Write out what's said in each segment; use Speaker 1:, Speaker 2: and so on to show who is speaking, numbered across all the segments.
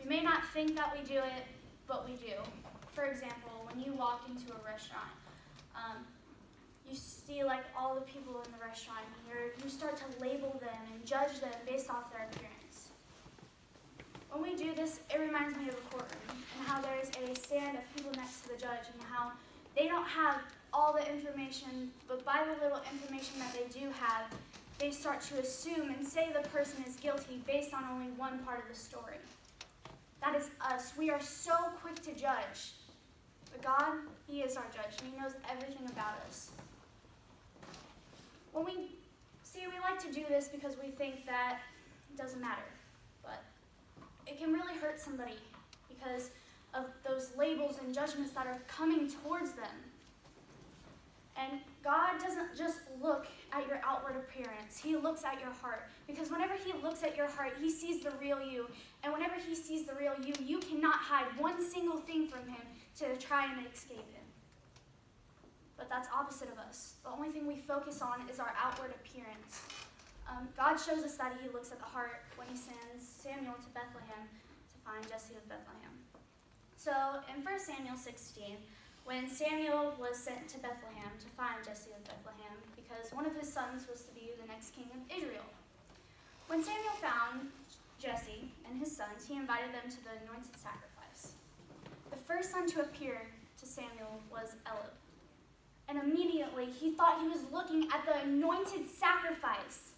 Speaker 1: We may not think that we do it, but we do. For example, when you walk into a restaurant, you see like all the people in the restaurant, and you start to label them and judge them based off their appearance. When we do this, it reminds me of a courtroom and how there's a stand of people next to the judge and how they don't have all the information, but by the little information that they do have, they start to assume and say the person is guilty based on only one part of the story. That is us. We are so quick to judge. But God, He is our judge, and He knows everything about us. We like to do this because we think that it doesn't matter. But it can really hurt somebody because of those labels and judgments that are coming towards them. And God doesn't just look at your outward appearance. He looks at your heart. Because whenever He looks at your heart, He sees the real you. And whenever He sees the real you, you cannot hide one single thing from Him to try and escape Him. But that's opposite of us. The only thing we focus on is our outward appearance. God shows us that He looks at the heart when He sends Samuel to Bethlehem to find Jesse of Bethlehem. So in 1 Samuel 16, when Samuel was sent to Bethlehem to find Jesse of Bethlehem, because one of his sons was to be the next king of Israel. When Samuel found Jesse and his sons, he invited them to the anointed sacrifice. The first son to appear to Samuel was Eliab. And immediately he thought he was looking at the anointed sacrifice.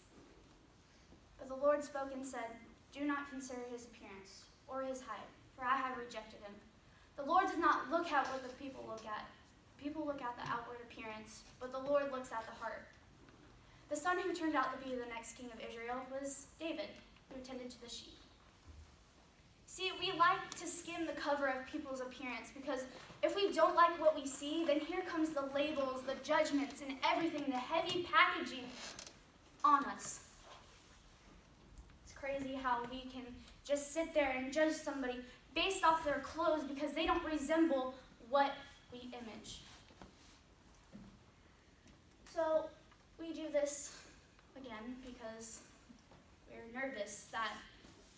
Speaker 1: But the Lord spoke and said, "Do not consider his appearance or his height, for I have rejected him." The Lord does not look at what the people look at. People look at the outward appearance, but the Lord looks at the heart. The son who turned out to be the next king of Israel was David, who tended to the sheep. See, we like to skim the cover of people's appearance because if we don't like what we see, then here comes the labels, the judgments, and everything, the heavy packaging on us. It's crazy how we can just sit there and judge somebody based off their clothes because they don't resemble what we image. So we do this again because we're nervous that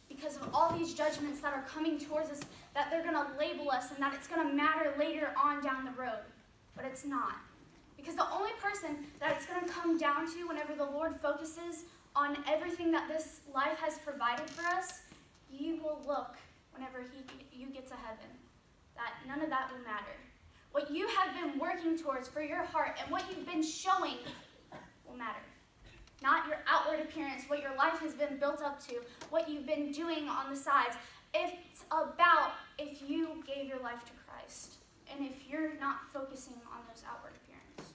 Speaker 1: because of all these judgments that are coming towards us, that they're going to label us and that it's going to matter later on down the road. But it's not. Because the only person that it's going to come down to whenever the Lord focuses on everything that this life has provided for us, you will look whenever you get to heaven, that none of that will matter. What you have been working towards for your heart and what you've been showing will matter. Not your outward appearance, what your life has been built up to, what you've been doing on the sides. It's about if you gave your life to Christ and if you're not focusing on those outward appearances.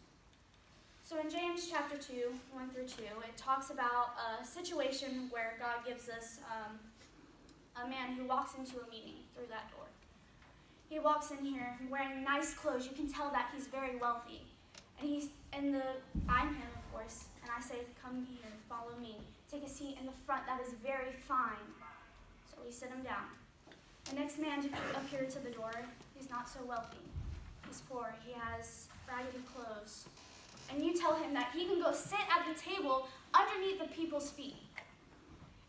Speaker 1: So in James chapter 2, 1 through 2, it talks about a situation where God gives us a man who walks into a meeting through that door. He walks in here wearing nice clothes. You can tell that he's very wealthy. And I'm him, of course, and I say, "Come here, follow me. Take a seat in the front that is very fine." So we sit him down. The next man to appear to the door, he's not so wealthy. He's poor. He has raggedy clothes. And you tell him that he can go sit at the table underneath the people's feet.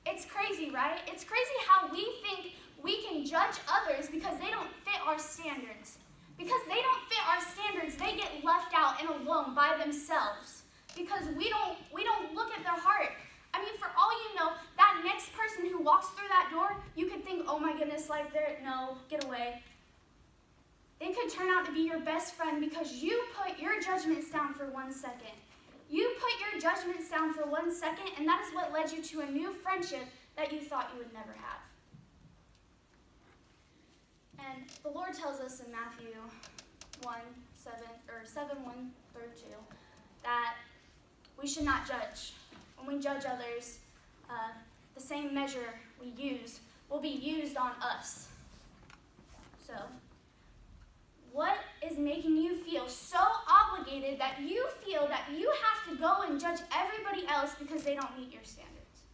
Speaker 1: It's crazy, right? It's crazy how we think we can judge others because they don't fit our standards. Because they don't fit our standards, they get left out and alone by themselves. Because we don't look at their heart. I mean, for all you know, that next person who walks through that door, you could think, "Oh my goodness, no, get away." They could turn out to be your best friend because you put your judgments down for 1 second. You put your judgments down for 1 second, and that is what led you to a new friendship that you thought you would never have. And the Lord tells us in Matthew 7, 1 through 2, that we should not judge. When we judge others, the same measure we use will be used on us. So, what is making you feel so obligated that you feel that you have to go and judge everybody else because they don't meet your standards?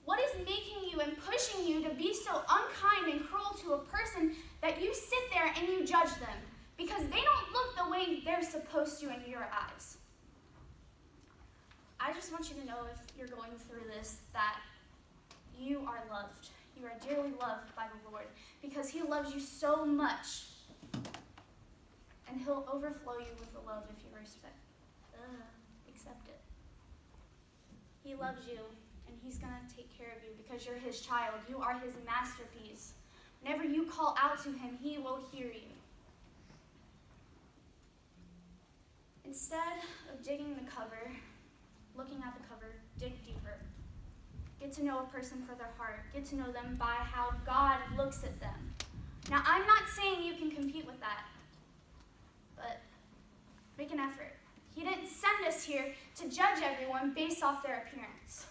Speaker 1: What is making you and pushing you to be so unkind and cruel to a person that you sit there and you judge them because they don't look the way they're supposed to in your eyes? I just want you to know, if you're going through this, that you are loved. You are dearly loved by the Lord because he loves you so much. And he'll overflow you with the love if you accept it. He loves you, and he's going to take care of you because you're his child. You are his masterpiece. Whenever you call out to him, he will hear you. Instead of digging the cover, looking at the cover, dig deeper. Get to know a person for their heart. Get to know them by how God looks at them. Now, I'm not saying you can compete with that, but make an effort. He didn't send us here to judge everyone based off their appearance.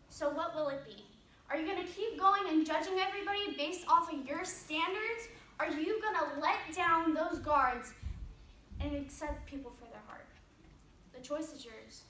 Speaker 1: So what will it be? Are you going to keep going and judging everybody based off of your standards? Are you going to let down those guards and accept people for their heart? The choice is yours.